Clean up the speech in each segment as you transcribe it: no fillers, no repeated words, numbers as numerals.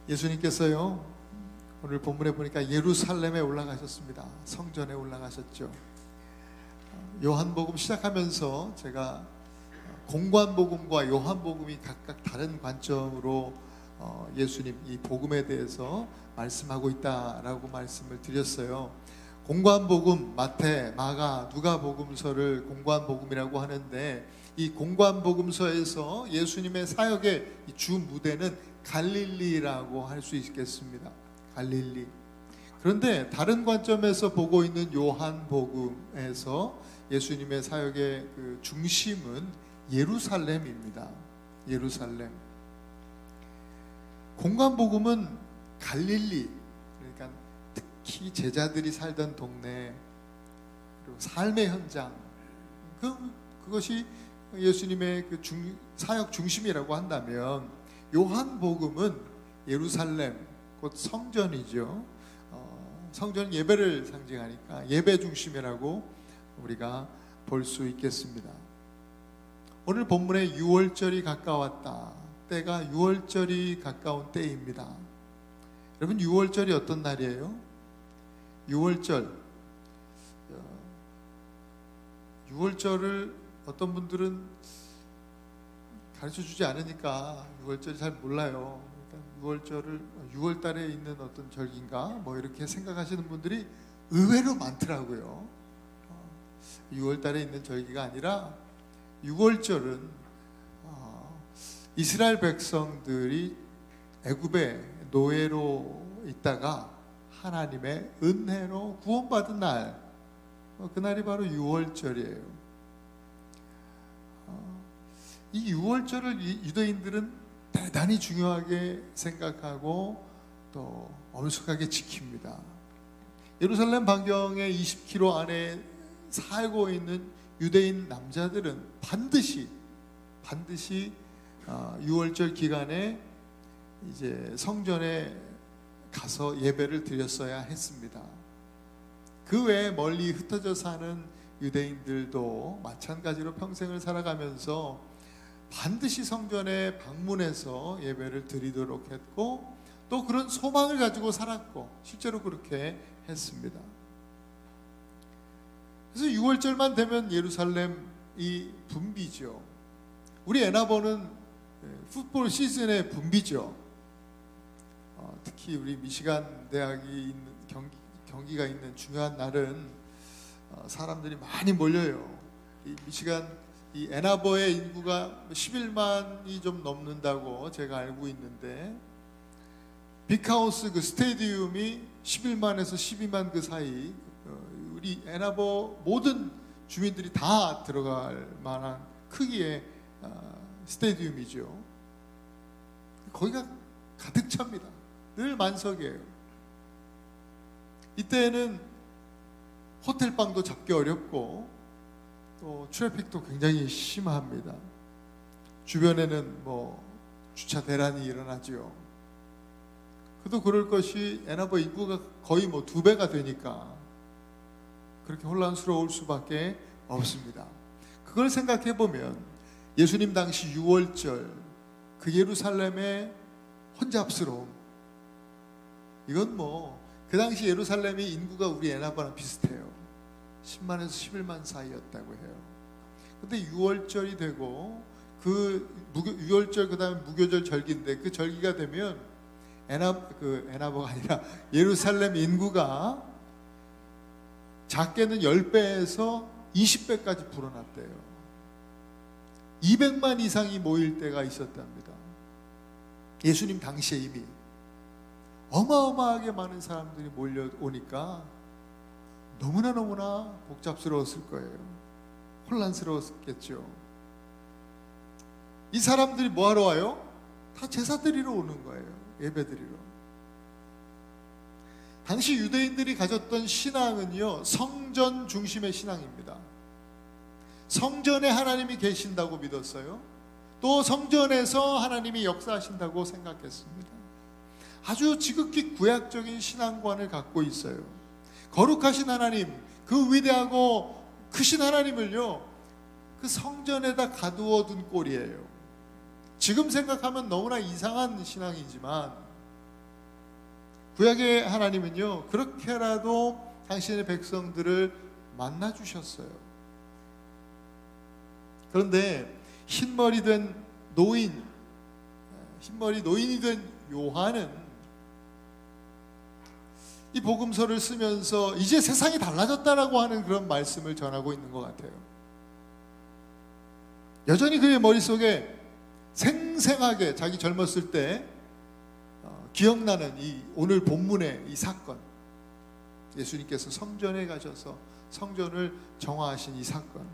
예수님께서요, 오늘 본문에 보니까 예루살렘에 올라가셨습니다. 성전에 올라가셨죠. 요한복음 시작하면서 제가 공관복음과 요한복음이 각각 다른 관점으로 예수님 이 복음에 대해서 말씀하고 있다라고 말씀을 드렸어요. 공관복음, 마태, 마가, 누가복음서를 공관복음이라고 하는데, 이 공관복음서에서 예수님의 사역의 주 무대는 갈릴리라고 할 수 있겠습니다. 갈릴리. 그런데 다른 관점에서 보고 있는 요한복음에서 예수님의 사역의 그 중심은 예루살렘입니다. 예루살렘. 공관복음은 갈릴리, 그러니까 특히 제자들이 살던 동네, 그리고 삶의 현장, 그것이 예수님의 그 사역 중심이라고 한다면, 요한복음은 예루살렘, 곧 성전이죠. 성전은 예배를 상징하니까 예배 중심이라고 우리가 볼 수 있겠습니다. 오늘 본문에 유월절이 가까웠다. 때가 유월절이 가까운 때입니다. 여러분, 유월절이 어떤 날이에요? 유월절을 어떤 분들은 가르쳐주지 않으니까 유월절이 잘 몰라요. 그러니까 6월달에 있는 어떤 절기인가 뭐 이렇게 생각하시는 분들이 의외로 많더라고요. 6월달에 있는 절기가 아니라 6월절은 이스라엘 백성들이 애굽의 노예로 있다가 하나님의 은혜로 구원받은 날, 그날이 바로 6월절이에요. 이 6월절을 유대인들은 대단히 중요하게 생각하고 또 엄숙하게 지킵니다. 예루살렘 반경의 20km 안에 살고 있는 유대인 남자들은 반드시 6월절 기간에 이제 성전에 가서 예배를 드렸어야 했습니다. 그 외에 멀리 흩어져 사는 유대인들도 마찬가지로 평생을 살아가면서 반드시 성전에 방문해서 예배를 드리도록 했고, 또 그런 소망을 가지고 살았고 실제로 그렇게 했습니다. 그래서 6월절만 되면 예루살렘이 붐비죠. 우리 애나버는 풋볼 시즌의 붐비죠. 특히 우리 미시간 대학이 있는 경기가 있는 중요한 날은 사람들이 많이 몰려요. 이 미시간 이 애나버의 인구가 11만이 좀 넘는다고 제가 알고 있는데, 빅하우스 그 스테디움이 11만에서 12만 그 사이, 우리 애나버 모든 주민들이 다 들어갈 만한 크기의 스테디움이죠. 거기가 가득 찹니다. 늘 만석이에요. 이때는 호텔방도 잡기 어렵고 또 트래픽도 굉장히 심합니다. 주변에는 뭐 주차 대란이 일어나죠. 그도 그럴 것이 애나버 인구가 거의 뭐 2배가 되니까 그렇게 혼란스러울 수밖에 없습니다. 그걸 생각해 보면 예수님 당시 6월절 그 예루살렘의 혼잡스러움, 이건 뭐 그 당시 예루살렘의 인구가 우리 애나버랑 비슷해요. 10만에서 11만 사이였다고 해요. 근데 6월절이 되고 그 6월절 그다음에 무교절 절기인데, 그 절기가 되면 애나버가 아니라 예루살렘 인구가 작게는 10배에서 20배까지 불어났대요. 200만 이상이 모일 때가 있었답니다. 예수님 당시에 이미 어마어마하게 많은 사람들이 몰려오니까 너무나 복잡스러웠을 거예요. 혼란스러웠겠죠. 이 사람들이 뭐하러 와요? 다 제사 드리러 오는 거예요. 예배 드리러. 당시 유대인들이 가졌던 신앙은요, 성전 중심의 신앙입니다. 성전에 하나님이 계신다고 믿었어요. 또 성전에서 하나님이 역사하신다고 생각했습니다. 아주 지극히 구약적인 신앙관을 갖고 있어요. 거룩하신 하나님, 그 위대하고 크신 하나님을요, 그 성전에다 가두어 둔 꼴이에요. 지금 생각하면 너무나 이상한 신앙이지만 구약의 하나님은요, 그렇게라도 당신의 백성들을 만나 주셨어요. 그런데 흰머리 노인이 된 요한은 이 복음서를 쓰면서 이제 세상이 달라졌다라고 하는 그런 말씀을 전하고 있는 것 같아요. 여전히 그의 머릿속에 생생하게 자기 젊었을 때 기억나는 이 오늘 본문의 이 사건, 예수님께서 성전에 가셔서 성전을 정화하신 이 사건,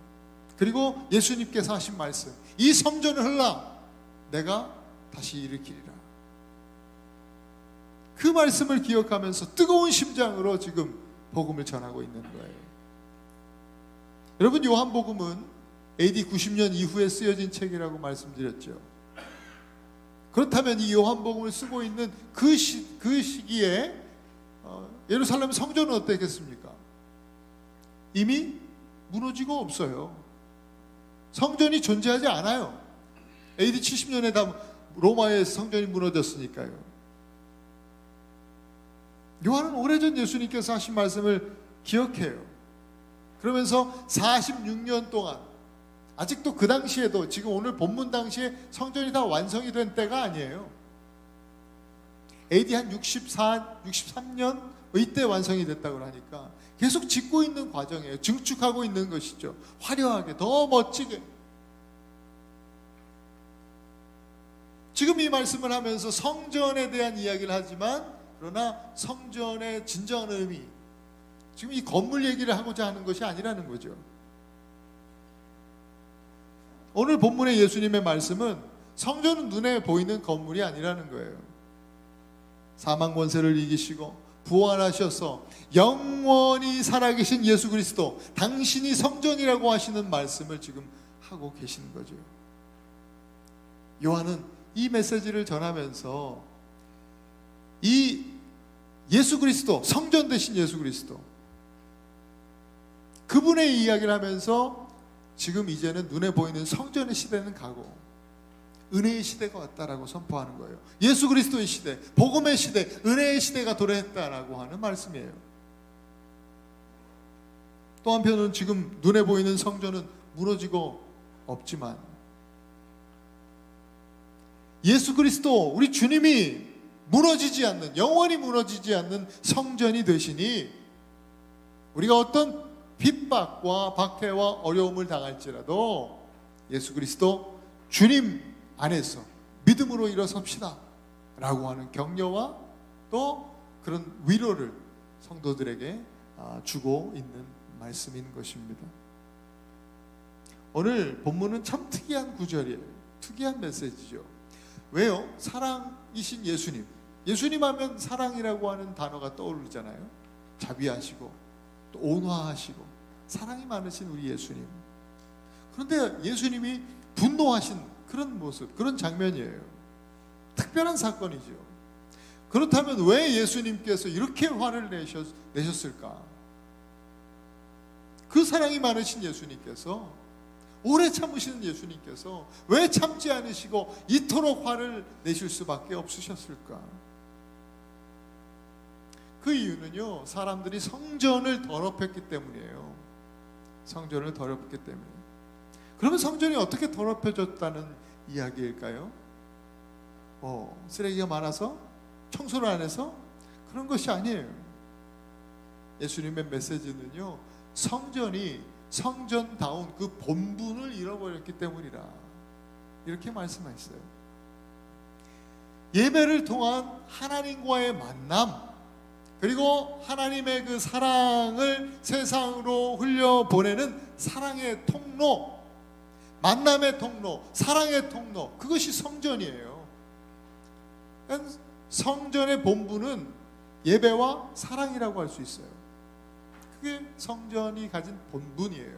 그리고 예수님께서 하신 말씀, 이 성전을 흘러 내가 다시 일으키리라. 그 말씀을 기억하면서 뜨거운 심장으로 지금 복음을 전하고 있는 거예요. 여러분, 요한복음은 AD 90년 이후에 쓰여진 책이라고 말씀드렸죠. 그렇다면 이 요한복음을 쓰고 있는 그 시기에 예루살렘 성전은 어땠겠습니까? 이미 무너지고 없어요. 성전이 존재하지 않아요. AD 70년에 다 로마의 성전이 무너졌으니까요. 요한은 오래전 예수님께서 하신 말씀을 기억해요. 그러면서 46년 동안, 아직도 그 당시에도, 지금 오늘 본문 당시에 성전이 다 완성이 된 때가 아니에요. AD 한 63년 이때 완성이 됐다고 하니까 계속 짓고 있는 과정이에요. 증축하고 있는 것이죠. 화려하게, 더 멋지게. 지금 이 말씀을 하면서 성전에 대한 이야기를 하지만, 그러나 성전의 진정한 의미, 지금 이 건물 얘기를 하고자 하는 것이 아니라는 거죠. 오늘 본문의 예수님의 말씀은 성전은 눈에 보이는 건물이 아니라는 거예요. 사망 권세를 이기시고 부활하셔서 영원히 살아계신 예수 그리스도, 당신이 성전이라고 하시는 말씀을 지금 하고 계시는 거죠. 요한은 이 메시지를 전하면서 이 예수 그리스도, 성전 되신 예수 그리스도, 그분의 이야기를 하면서 지금 이제는 눈에 보이는 성전의 시대는 가고 은혜의 시대가 왔다라고 선포하는 거예요. 예수 그리스도의 시대, 복음의 시대, 은혜의 시대가 도래했다라고 하는 말씀이에요. 또 한편은 지금 눈에 보이는 성전은 무너지고 없지만 예수 그리스도, 우리 주님이 무너지지 않는, 영원히 무너지지 않는 성전이 되시니 우리가 어떤 핍박과 박해와 어려움을 당할지라도 예수 그리스도 주님 안에서 믿음으로 일어섭시다 라고 하는 격려와 또 그런 위로를 성도들에게 주고 있는 말씀인 것입니다. 오늘 본문은 참 특이한 구절이에요. 특이한 메시지죠. 왜요? 사랑이신 예수님, 예수님 하면 사랑이라고 하는 단어가 떠오르잖아요. 자비하시고 또 온화하시고 사랑이 많으신 우리 예수님. 그런데 예수님이 분노하신 그런 모습, 그런 장면이에요. 특별한 사건이죠. 그렇다면 왜 예수님께서 이렇게 화를 내셨을까? 그 사랑이 많으신 예수님께서, 오래 참으시는 예수님께서 왜 참지 않으시고 이토록 화를 내실 수밖에 없으셨을까? 그 이유는요, 사람들이 성전을 더럽혔기 때문이에요. 성전을 더럽혔기 때문에. 그러면 성전이 어떻게 더럽혀졌다는 이야기일까요? 쓰레기가 많아서? 청소를 안 해서? 그런 것이 아니에요. 예수님의 메시지는요, 성전이 성전다운 그 본분을 잃어버렸기 때문이라, 이렇게 말씀하셨어요. 예배를 통한 하나님과의 만남, 그리고 하나님의 그 사랑을 세상으로 흘려보내는 사랑의 통로, 만남의 통로, 사랑의 통로, 그것이 성전이에요. 그러니까 성전의 본분은 예배와 사랑이라고 할 수 있어요. 그게 성전이 가진 본분이에요.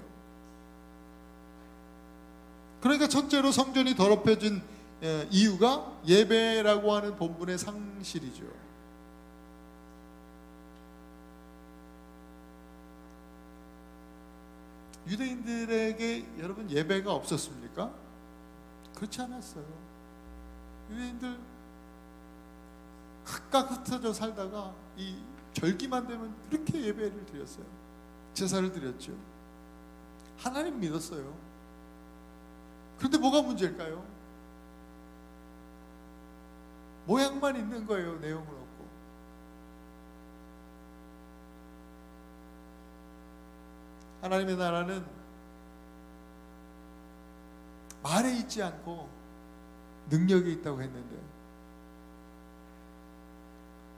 그러니까 첫째로 성전이 더럽혀진 이유가 예배라고 하는 본분의 상실이죠. 유대인들에게 여러분 예배가 없었습니까? 그렇지 않았어요. 유대인들 각각 흩어져 살다가 이 절기만 되면 그렇게 예배를 드렸어요. 제사를 드렸죠. 하나님 믿었어요. 그런데 뭐가 문제일까요? 모양만 있는 거예요. 내용은 없고. 하나님의 나라는 말에 있지 않고 능력이 있다고 했는데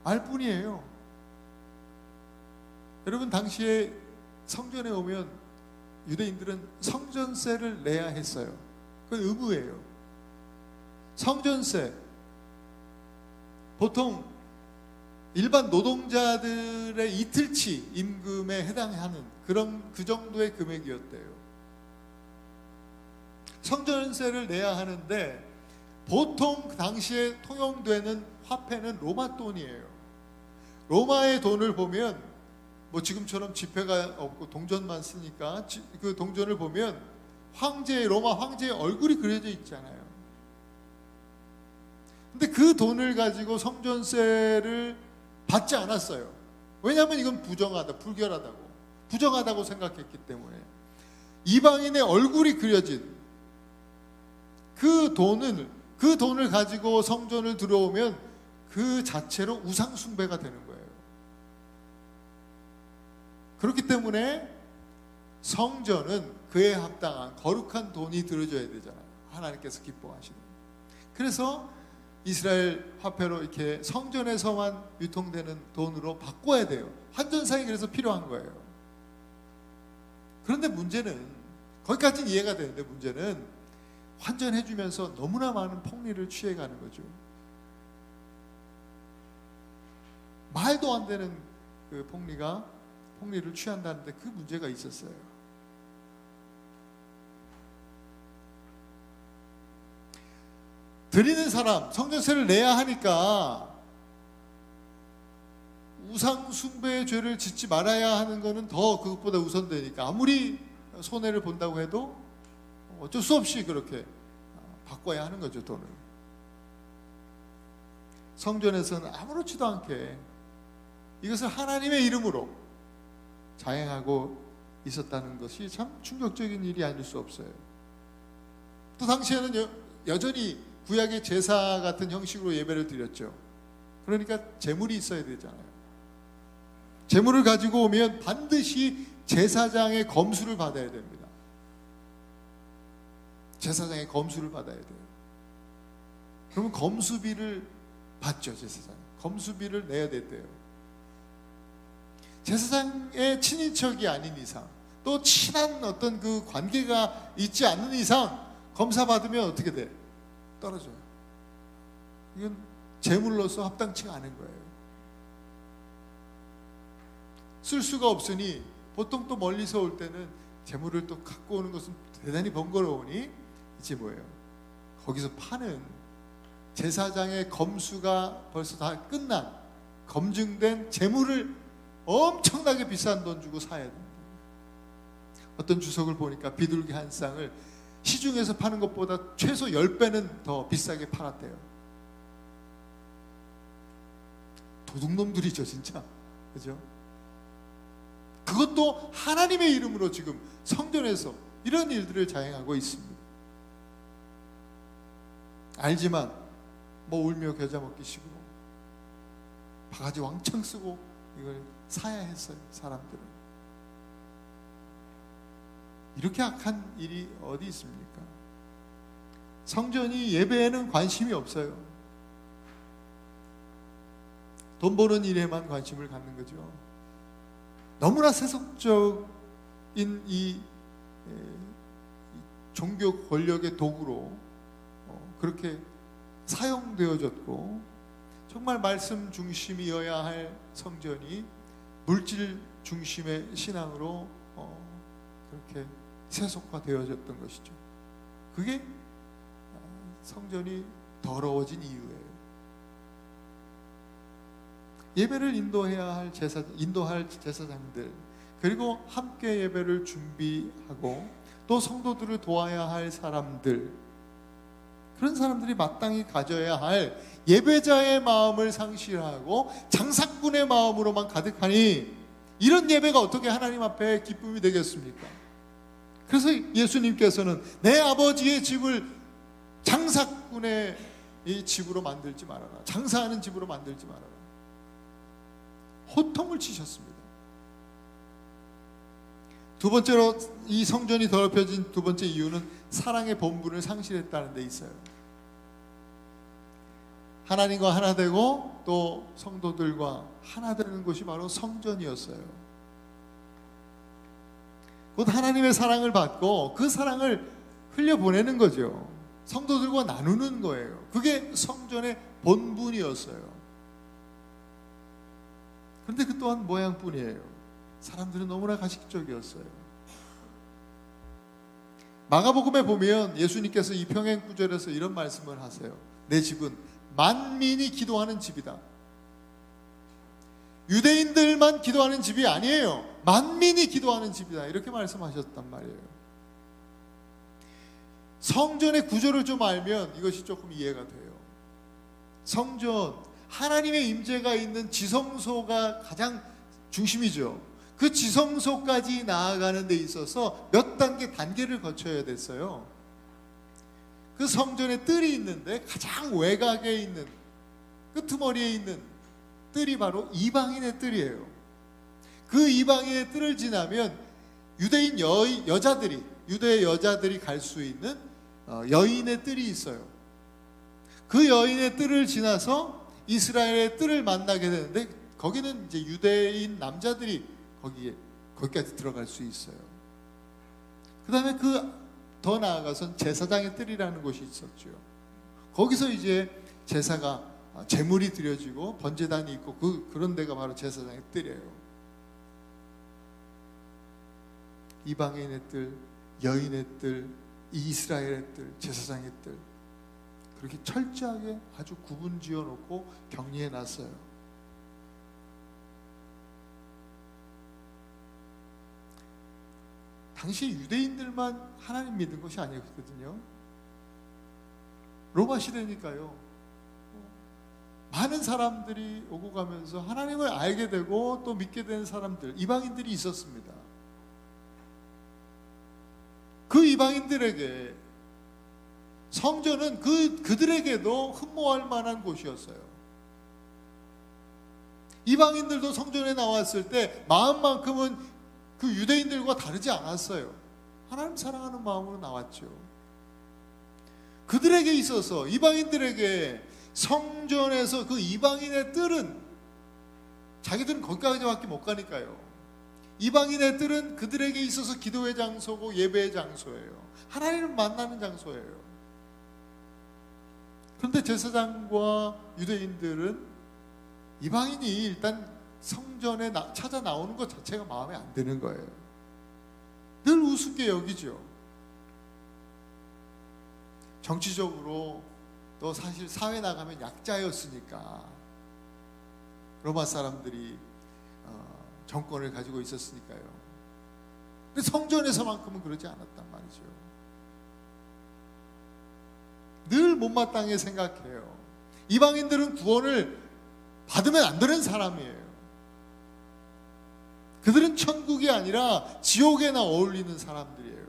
말뿐이에요. 여러분, 당시에 성전에 오면 유대인들은 성전세를 내야 했어요. 그건 의무예요. 성전세, 보통 일반 노동자들의 이틀치 임금에 해당하는 그 정도의 금액이었대요. 성전세를 내야 하는데 보통 그 당시에 통용되는 화폐는 로마 돈이에요. 로마의 돈을 보면 뭐 지금처럼 지폐가 없고 동전만 쓰니까 그 동전을 보면 로마 황제의 얼굴이 그려져 있잖아요. 근데 그 돈을 가지고 성전세를 받지 않았어요. 왜냐하면 이건 부정하다고 생각했기 때문에. 이방인의 얼굴이 그려진 그 돈을 가지고 성전을 들어오면 그 자체로 우상 숭배가 되는 거예요. 그렇기 때문에 성전은 그에 합당한 거룩한 돈이 들어줘야 되잖아요. 하나님께서 기뻐하시는. 그래서 이스라엘 화폐로 이렇게 성전에서만 유통되는 돈으로 바꿔야 돼요. 환전상이 그래서 필요한 거예요. 그런데 문제는, 거기까지는 이해가 되는데 문제는 환전해주면서 너무나 많은 폭리를 취해가는 거죠. 말도 안 되는 그 폭리를 취한다는데 그 문제가 있었어요. 드리는 사람, 성전세를 내야 하니까 우상 숭배의 죄를 짓지 말아야 하는 것은 더 그것보다 우선되니까 아무리 손해를 본다고 해도 어쩔 수 없이 그렇게 바꿔야 하는 거죠, 돈을. 성전에서는 아무렇지도 않게 이것을 하나님의 이름으로 자행하고 있었다는 것이 참 충격적인 일이 아닐 수 없어요. 또 당시에는 여전히 구약의 제사 같은 형식으로 예배를 드렸죠. 그러니까 제물이 있어야 되잖아요. 제물을 가지고 오면 반드시 제사장의 검수를 받아야 됩니다. 제사장의 검수를 받아야 돼요. 그러면 검수비를 받죠, 제사장. 검수비를 내야 됐대요. 제사장의 친인척이 아닌 이상, 또 친한 어떤 그 관계가 있지 않는 이상 검사 받으면 어떻게 돼? 떨어져요. 이건 제물로서 합당치가 않은 거예요. 쓸 수가 없으니 보통 또 멀리서 올 때는 제물을 또 갖고 오는 것은 대단히 번거로우니 이제 뭐예요? 거기서 파는 제사장의 검수가 벌써 다 끝난 검증된 제물을 엄청나게 비싼 돈 주고 사야 됩니다. 어떤 주석을 보니까 비둘기 한 쌍을 시중에서 파는 것보다 최소 10배는 더 비싸게 팔았대요. 도둑놈들이죠, 진짜. 그죠? 그것도 하나님의 이름으로 지금 성전에서 이런 일들을 자행하고 있습니다. 알지만 뭐 울며 겨자 먹기 식으로 바가지 왕창 쓰고 이걸 사야 했어요, 사람들은. 이렇게 악한 일이 어디 있습니까? 성전이 예배에는 관심이 없어요. 돈 버는 일에만 관심을 갖는 거죠. 너무나 세속적인 이 종교 권력의 도구로 그렇게 사용되어졌고, 정말 말씀 중심이어야 할 성전이 물질 중심의 신앙으로 그렇게 세속화되어졌던 것이죠. 그게 성전이 더러워진 이유예요. 예배를 인도할 제사장들, 그리고 함께 예배를 준비하고 또 성도들을 도와야 할 사람들, 그런 사람들이 마땅히 가져야 할 예배자의 마음을 상실하고 장사꾼의 마음으로만 가득하니 이런 예배가 어떻게 하나님 앞에 기쁨이 되겠습니까? 그래서 예수님께서는 내 아버지의 집을 장사꾼의 이 집으로 만들지 말아라, 장사하는 집으로 만들지 말아라, 호통을 치셨습니다. 두 번째로 이 성전이 더럽혀진 두 번째 이유는 사랑의 본분을 상실했다는 데 있어요. 하나님과 하나 되고 또 성도들과 하나 되는 곳이 바로 성전이었어요. 곧 하나님의 사랑을 받고 그 사랑을 흘려보내는 거죠. 성도들과 나누는 거예요. 그게 성전의 본분이었어요. 그런데 그 또한 모양뿐이에요. 사람들은 너무나 가식적이었어요. 마가복음에 보면 예수님께서 이 평행 구절에서 이런 말씀을 하세요. 내 집은 만민이 기도하는 집이다. 유대인들만 기도하는 집이 아니에요. 만민이 기도하는 집이다. 이렇게 말씀하셨단 말이에요. 성전의 구조를 좀 알면 이것이 조금 이해가 돼요. 성전, 하나님의 임재가 있는 지성소가 가장 중심이죠. 그 지성소까지 나아가는 데 있어서 몇 단계를 거쳐야 됐어요. 그 성전에 뜰이 있는데 가장 외곽에 있는 끄트머리에 있는 뜰이 바로 이방인의 뜰이에요. 그 이방인의 뜰을 지나면 유대인 여자들이, 유대 여자들이 갈 수 있는 여인의 뜰이 있어요. 그 여인의 뜰을 지나서 이스라엘의 뜰을 만나게 되는데 거기는 이제 유대인 남자들이 거기까지 들어갈 수 있어요. 그 다음에 더 나아가선 제사장의 뜰이라는 곳이 있었죠. 거기서 이제 제사가 제물이 드려지고 번제단이 있고 그런 데가 바로 제사장의 뜰이에요. 이방인의 뜰, 여인의 뜰, 이스라엘의 뜰, 제사장의 뜰, 그렇게 철저하게 아주 구분 지어놓고 격리해 놨어요. 당시 유대인들만 하나님 믿은 것이 아니었거든요. 로마 시대니까요. 많은 사람들이 오고 가면서 하나님을 알게 되고 또 믿게 된 사람들, 이방인들이 있었습니다. 그 이방인들에게 성전은 그들에게도 흠모할 만한 곳이었어요. 이방인들도 성전에 나왔을 때 마음만큼은 그 유대인들과 다르지 않았어요. 하나님 사랑하는 마음으로 나왔죠. 그들에게 있어서, 이방인들에게 성전에서 그 이방인의 뜰은, 자기들은 거기까지밖에 못 가니까요. 이방인의 뜰은 그들에게 있어서 기도의 장소고 예배의 장소예요. 하나님을 만나는 장소예요. 그런데 제사장과 유대인들은 이방인이 일단 성전에 찾아 나오는 것 자체가 마음에 안 드는 거예요. 늘 우습게 여기죠. 정치적으로 또 사실 사회 나가면 약자였으니까, 로마 사람들이 정권을 가지고 있었으니까요. 근데 성전에서만큼은 그러지 않았단 말이죠. 늘 못마땅하게 생각해요. 이방인들은 구원을 받으면 안 되는 사람이에요. 그들은 천국이 아니라 지옥에나 어울리는 사람들이에요.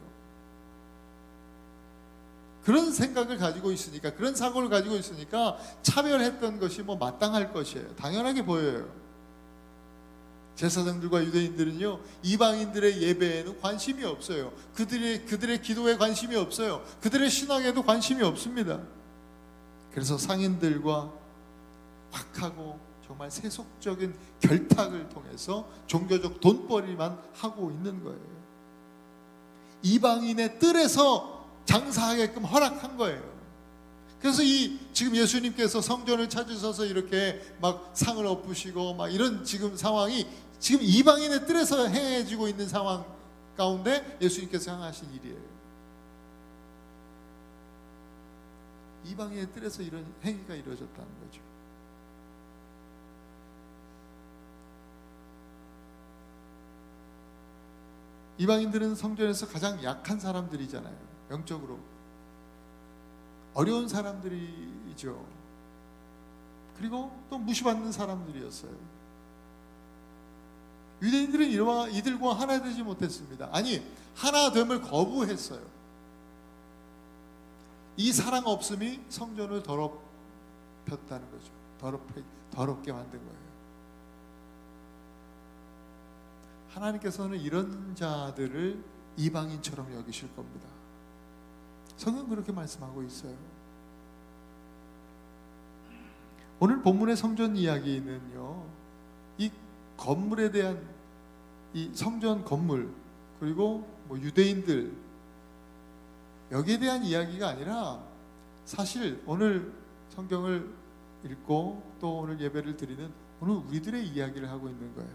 그런 생각을 가지고 있으니까, 그런 사고를 가지고 있으니까 차별했던 것이 마땅할 것이에요. 당연하게 보여요. 제사장들과 유대인들은요, 이방인들의 예배에는 관심이 없어요. 그들의 기도에 관심이 없어요. 그들의 신앙에도 관심이 없습니다. 그래서 상인들과 악하고 정말 세속적인 결탁을 통해서 종교적 돈벌이만 하고 있는 거예요. 이방인의 뜰에서 장사하게끔 허락한 거예요. 그래서 지금 예수님께서 성전을 찾으셔서 이렇게 막 상을 엎으시고 막 이런 지금 상황이 지금 이방인의 뜰에서 행해지고 있는 상황 가운데 예수님께서 행하신 일이에요. 이방인의 뜰에서 이런 행위가 이루어졌다는 거죠. 이방인들은 성전에서 가장 약한 사람들이잖아요. 영적으로. 어려운 사람들이죠. 그리고 또 무시받는 사람들이었어요. 유대인들은 이들과 하나 되지 못했습니다. 아니, 하나 됨을 거부했어요. 이 사랑 없음이 성전을 더럽혔다는 거죠. 더럽게 만든 거예요. 하나님께서는 이런 자들을 이방인처럼 여기실 겁니다. 성경 그렇게 말씀하고 있어요. 오늘 본문의 성전 이야기는요, 이 건물에 대한, 이 성전 건물, 그리고 유대인들, 여기에 대한 이야기가 아니라 사실 오늘 성경을 읽고 또 오늘 예배를 드리는 오늘 우리들의 이야기를 하고 있는 거예요.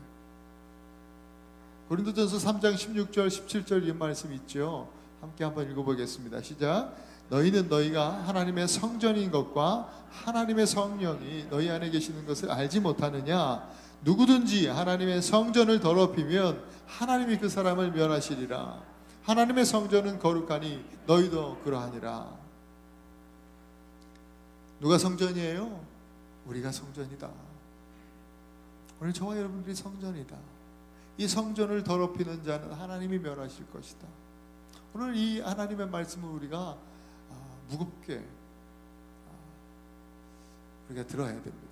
고린도전서 3장 16절 17절 이 말씀 있죠. 함께 한번 읽어보겠습니다. 시작. 너희는 너희가 하나님의 성전인 것과 하나님의 성령이 너희 안에 계시는 것을 알지 못하느냐. 누구든지 하나님의 성전을 더럽히면 하나님이 그 사람을 멸하시리라. 하나님의 성전은 거룩하니 너희도 그러하니라. 누가 성전이에요? 우리가 성전이다. 오늘 저와 여러분들이 성전이다. 이 성전을 더럽히는 자는 하나님이 멸하실 것이다. 오늘 이 하나님의 말씀을 우리가 무겁게 우리가 들어야 됩니다.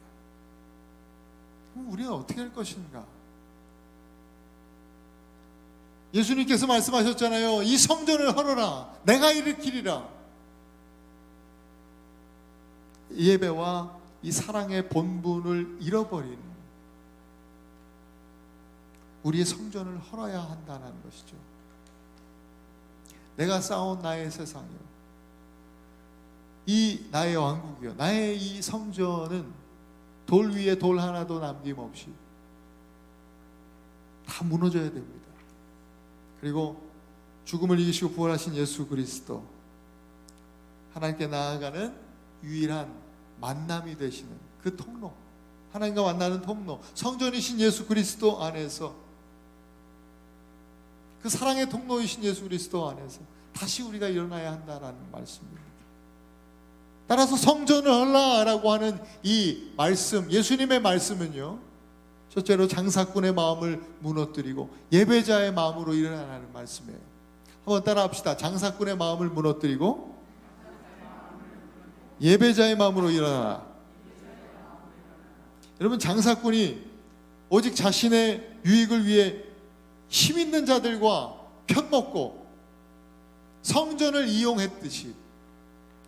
그럼 우리는 어떻게 할 것인가? 예수님께서 말씀하셨잖아요. 이 성전을 헐어라. 내가 일으키리라. 이 예배와 이 사랑의 본분을 잃어버린 우리의 성전을 헐어야 한다는 것이죠. 내가 쌓아온 나의 세상이요, 이 나의 왕국이요, 나의 이 성전은 돌 위에 돌 하나도 남김없이 다 무너져야 됩니다. 그리고 죽음을 이기시고 부활하신 예수 그리스도, 하나님께 나아가는 유일한 만남이 되시는 그 통로, 하나님과 만나는 통로, 성전이신 예수 그리스도 안에서, 그 사랑의 통로이신 예수 그리스도 안에서 다시 우리가 일어나야 한다는 말씀입니다. 따라서 성전을 헐라라고 하는 이 말씀, 예수님의 말씀은요, 첫째로 장사꾼의 마음을 무너뜨리고 예배자의 마음으로 일어나라는 말씀이에요. 한번 따라 합시다. 장사꾼의 마음을 무너뜨리고 예배자의 마음으로 일어나라. 여러분, 장사꾼이 오직 자신의 유익을 위해 힘 있는 자들과 편먹고 성전을 이용했듯이,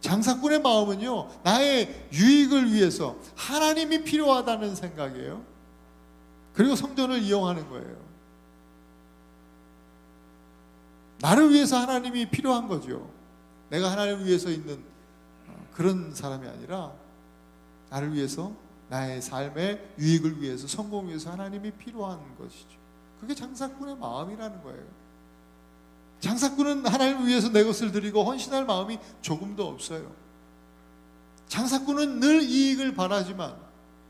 장사꾼의 마음은요, 나의 유익을 위해서 하나님이 필요하다는 생각이에요. 그리고 성전을 이용하는 거예요. 나를 위해서 하나님이 필요한 거죠. 내가 하나님을 위해서 있는 그런 사람이 아니라 나를 위해서, 나의 삶의 유익을 위해서, 성공을 위해서 하나님이 필요한 것이죠. 그게 장사꾼의 마음이라는 거예요. 장사꾼은 하나님을 위해서 내 것을 드리고 헌신할 마음이 조금도 없어요. 장사꾼은 늘 이익을 바라지만,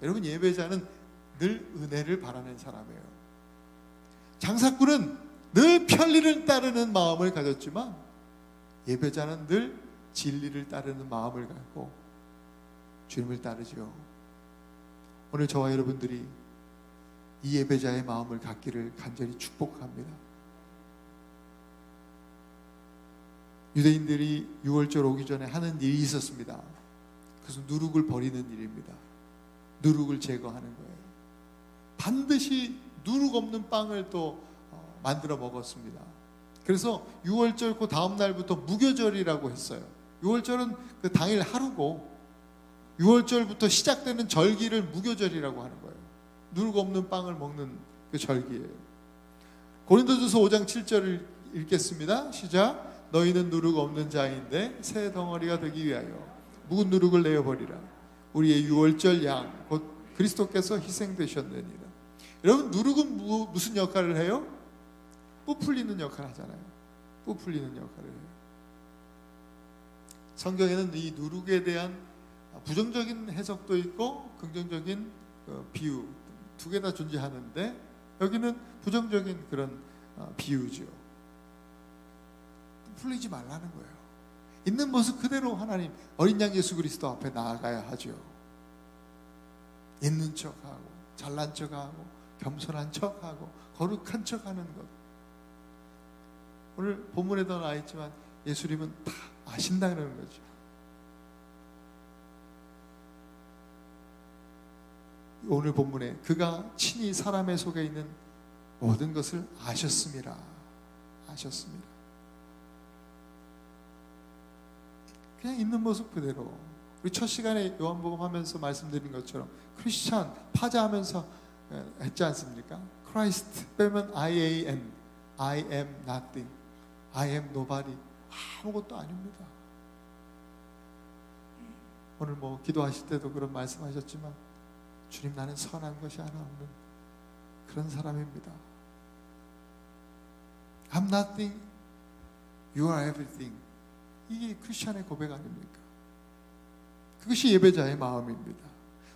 여러분, 예배자는 늘 은혜를 바라는 사람이에요. 장사꾼은 늘 편리를 따르는 마음을 가졌지만, 예배자는 늘 진리를 따르는 마음을 갖고 주님을 따르죠. 오늘 저와 여러분들이 이 예배자의 마음을 갖기를 간절히 축복합니다. 유대인들이 유월절 오기 전에 하는 일이 있었습니다. 그것은 누룩을 버리는 일입니다. 누룩을 제거하는 거예요. 반드시 누룩 없는 빵을 또 만들어 먹었습니다. 그래서 유월절 그 다음 날부터 무교절이라고 했어요. 유월절은 그 당일 하루고, 유월절부터 시작되는 절기를 무교절이라고 하는 거예요. 누룩 없는 빵을 먹는 그 절기예요. 고린도전서 5장 7절을 읽겠습니다. 시작. 너희는 누룩 없는 자인데 새 덩어리가 되기 위하여 묵은 누룩을 내어버리라. 우리의 유월절 양 곧 그리스도께서 희생되셨느니라. 여러분, 누룩은 무슨 역할을 해요? 부풀리는 역할을 하잖아요. 부풀리는 역할을 해요. 성경에는 이 누룩에 대한 부정적인 해석도 있고 긍정적인 비유, 두 개 다 존재하는데, 여기는 부정적인 그런 비유죠. 풀리지 말라는 거예요. 있는 모습 그대로 하나님 어린 양 예수 그리스도 앞에 나아가야 하죠. 있는 척하고 잘난 척하고 겸손한 척하고 거룩한 척하는 것. 오늘 본문에도 나와 있지만 예수님은 다 아신다는 거죠. 오늘 본문에 그가 친히 사람의 속에 있는 모든 것을 아셨습니다. 아셨습니다. 그냥 있는 모습 그대로. 우리 첫 시간에 요한복음 하면서 말씀드린 것처럼 크리스찬 파자하면서 했지 않습니까? 크라이스트 빼면 I am nothing, I am nobody. 아무것도 아닙니다. 오늘 뭐 기도하실 때도 그런 말씀하셨지만 주님, 나는 선한 것이 하나 없는 그런 사람입니다. I'm nothing, you are everything. 이게 크리스찬의 고백 아닙니까? 그것이 예배자의 마음입니다.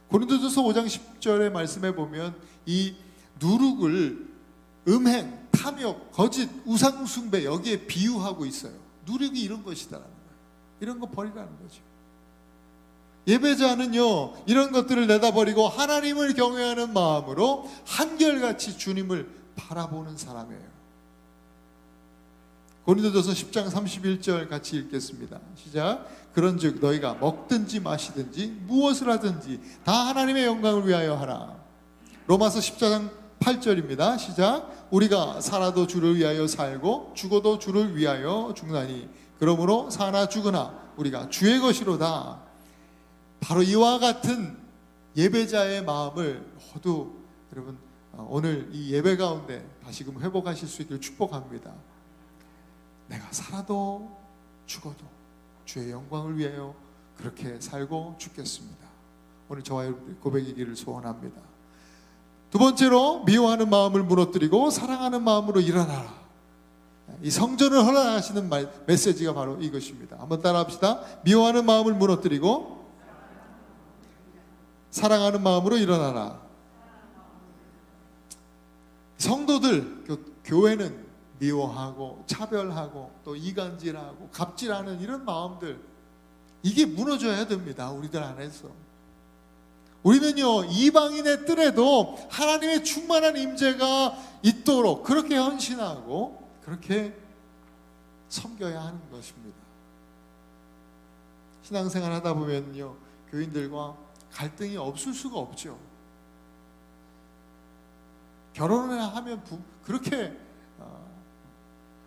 고린도전서 5장 10절의 말씀에 보면 이 누룩을 음행, 탐욕, 거짓, 우상 숭배 여기에 비유하고 있어요. 누룩이 이런 것이다라는 거예요. 이런 거 버리라는 거죠. 예배자는요, 이런 것들을 내다버리고 하나님을 경외하는 마음으로 한결같이 주님을 바라보는 사람이에요. 고린도전서 10장 31절 같이 읽겠습니다. 시작. 그런즉 너희가 먹든지 마시든지 무엇을 하든지 다 하나님의 영광을 위하여 하라. 로마서 14장 8절입니다. 시작. 우리가 살아도 주를 위하여 살고 죽어도 주를 위하여 죽나니 그러므로 사나 죽으나 우리가 주의 것이로다. 바로 이와 같은 예배자의 마음을 모두 여러분 오늘 이 예배 가운데 다시금 회복하실 수 있기를 축복합니다. 내가 살아도 죽어도 주의 영광을 위하여 그렇게 살고 죽겠습니다. 오늘 저와 여러분들의 고백이기를 소원합니다. 두 번째로 미워하는 마음을 무너뜨리고 사랑하는 마음으로 일어나라. 이 성전을 허락하시는 메시지가 바로 이것입니다. 한번 따라합시다. 미워하는 마음을 무너뜨리고 사랑하는 마음으로 일어나라. 성도들, 교회는 미워하고 차별하고 또 이간질하고 갑질하는 이런 마음들, 이게 무너져야 됩니다. 우리들 안에서. 우리는요, 이방인의 뜰에도 하나님의 충만한 임재가 있도록 그렇게 헌신하고 그렇게 섬겨야 하는 것입니다. 신앙생활 하다 보면요, 교인들과 갈등이 없을 수가 없죠. 결혼을 하면 그렇게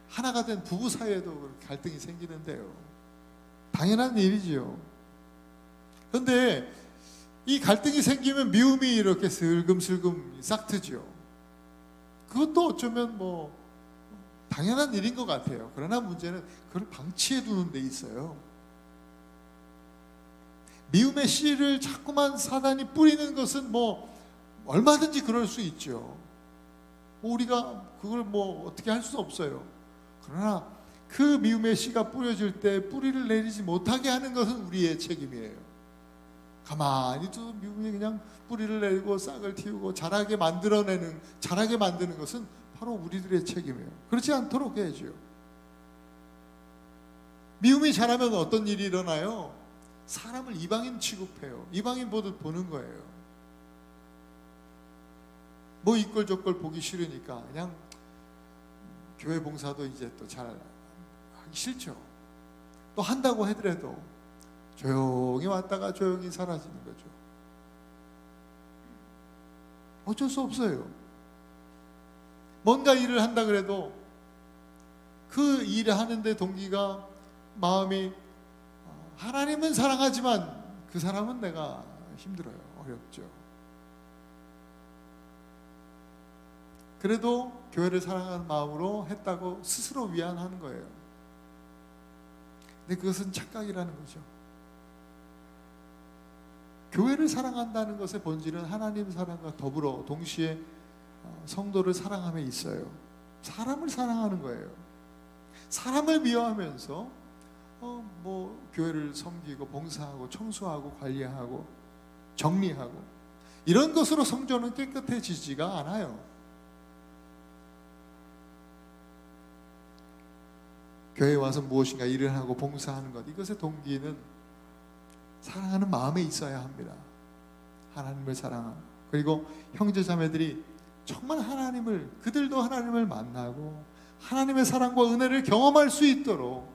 하나가 된 부부 사이에도 갈등이 생기는데요. 당연한 일이지요. 그런데 이 갈등이 생기면 미움이 이렇게 슬금슬금 싹트죠. 그것도 어쩌면 뭐 당연한 일인 것 같아요. 그러나 문제는 그걸 방치해 두는 데 있어요. 미움의 씨를 자꾸만 사단이 뿌리는 것은 뭐 얼마든지 그럴 수 있죠. 우리가 그걸 뭐 어떻게 할 수 없어요. 그러나 그 미움의 씨가 뿌려질 때 뿌리를 내리지 못하게 하는 것은 우리의 책임이에요. 가만히 또 미움이 그냥 뿌리를 내리고 싹을 틔우고 자라게 만드는 것은 바로 우리들의 책임이에요. 그렇지 않도록 해야죠. 미움이 자라면 어떤 일이 일어나요? 사람을 이방인 취급해요. 이방인 보는 거예요. 뭐 이꼴저꼴 보기 싫으니까 그냥 교회 봉사도 이제 또 잘 하기 싫죠. 또 한다고 하더라도 조용히 왔다가 조용히 사라지는 거죠. 어쩔 수 없어요. 뭔가 일을 한다 그래도 그 일을 하는데 동기가 마음이 하나님은 사랑하지만 그 사람은 내가 힘들어요. 어렵죠. 그래도 교회를 사랑하는 마음으로 했다고 스스로 위안하는 거예요. 근데 그것은 착각이라는 거죠. 교회를 사랑한다는 것의 본질은 하나님 사랑과 더불어 동시에 성도를 사랑함에 있어요. 사람을 사랑하는 거예요. 사람을 미워하면서 뭐 교회를 섬기고 봉사하고 청소하고 관리하고 정리하고 이런 것으로 성전은 깨끗해지지가 않아요. 교회에 와서 무엇인가 일을 하고 봉사하는 것, 이것의 동기는 사랑하는 마음에 있어야 합니다. 하나님을 사랑하고, 그리고 형제 자매들이 정말 그들도 하나님을 만나고 하나님의 사랑과 은혜를 경험할 수 있도록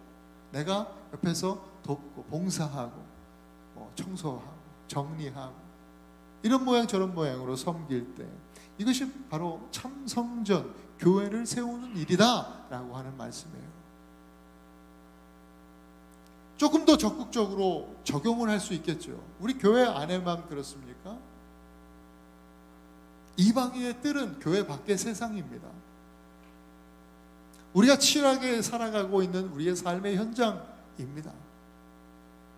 내가 옆에서 돕고 봉사하고 청소하고 정리하고 이런 모양 저런 모양으로 섬길 때, 이것이 바로 참 성전, 교회를 세우는 일이다 라고 하는 말씀이에요. 조금 더 적극적으로 적용을 할 수 있겠죠. 우리 교회 안에만 그렇습니까? 이방인의 뜰은 교회 밖의 세상입니다. 우리가 치열하게 살아가고 있는 우리의 삶의 현장입니다.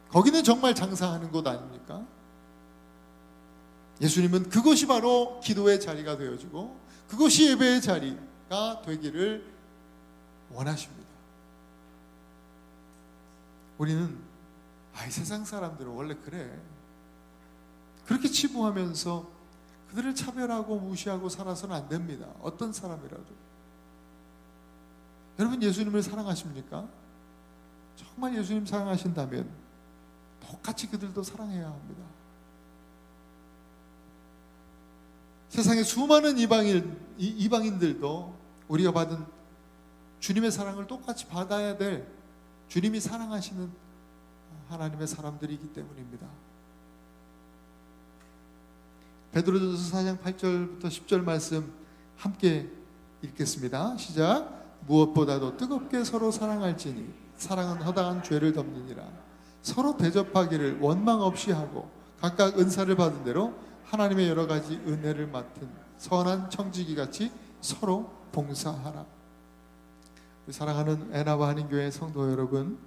거기는 정말 장사하는 곳 아닙니까? 예수님은 그것이 바로 기도의 자리가 되어지고 그것이 예배의 자리가 되기를 원하십니다. 우리는 이 세상 사람들은 원래 그래, 그렇게 치부하면서 그들을 차별하고 무시하고 살아서는 안 됩니다. 어떤 사람이라도. 여러분, 예수님을 사랑하십니까? 정말 예수님 사랑하신다면 똑같이 그들도 사랑해야 합니다. 세상의 수많은 이방인들도 우리가 받은 주님의 사랑을 똑같이 받아야 될, 주님이 사랑하시는 하나님의 사람들이기 때문입니다. 베드로전서 4장 8절부터 10절 말씀 함께 읽겠습니다. 시작. 무엇보다도 뜨겁게 서로 사랑할지니 사랑은 허다한 죄를 덮느니라. 서로 대접하기를 원망 없이 하고 각각 은사를 받은 대로 하나님의 여러 가지 은혜를 맡은 선한 청지기 같이 서로 봉사하라. 사랑하는 애나바 한인교회 성도 여러분,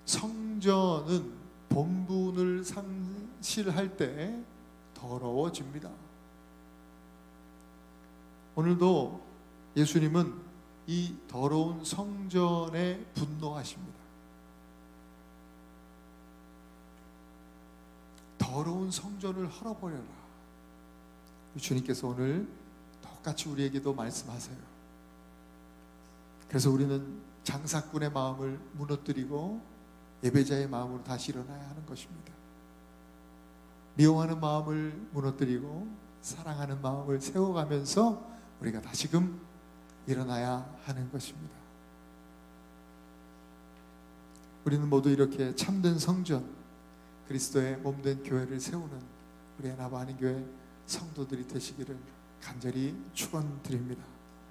성전은 본분을 상실할 때 더러워집니다. 오늘도 예수님은 이 더러운 성전에 분노하십니다. 더러운 성전을 헐어버려라. 주님께서 오늘 똑같이 우리에게도 말씀하세요. 그래서 우리는 장사꾼의 마음을 무너뜨리고 예배자의 마음으로 다시 일어나야 하는 것입니다. 미워하는 마음을 무너뜨리고 사랑하는 마음을 세워가면서 우리가 다시금 일어나야 하는 것입니다. 우리는 모두 이렇게 참된 성전, 그리스도의 몸된 교회를 세우는 우리 애나바 한인교회 성도들이 되시기를 간절히 축원드립니다.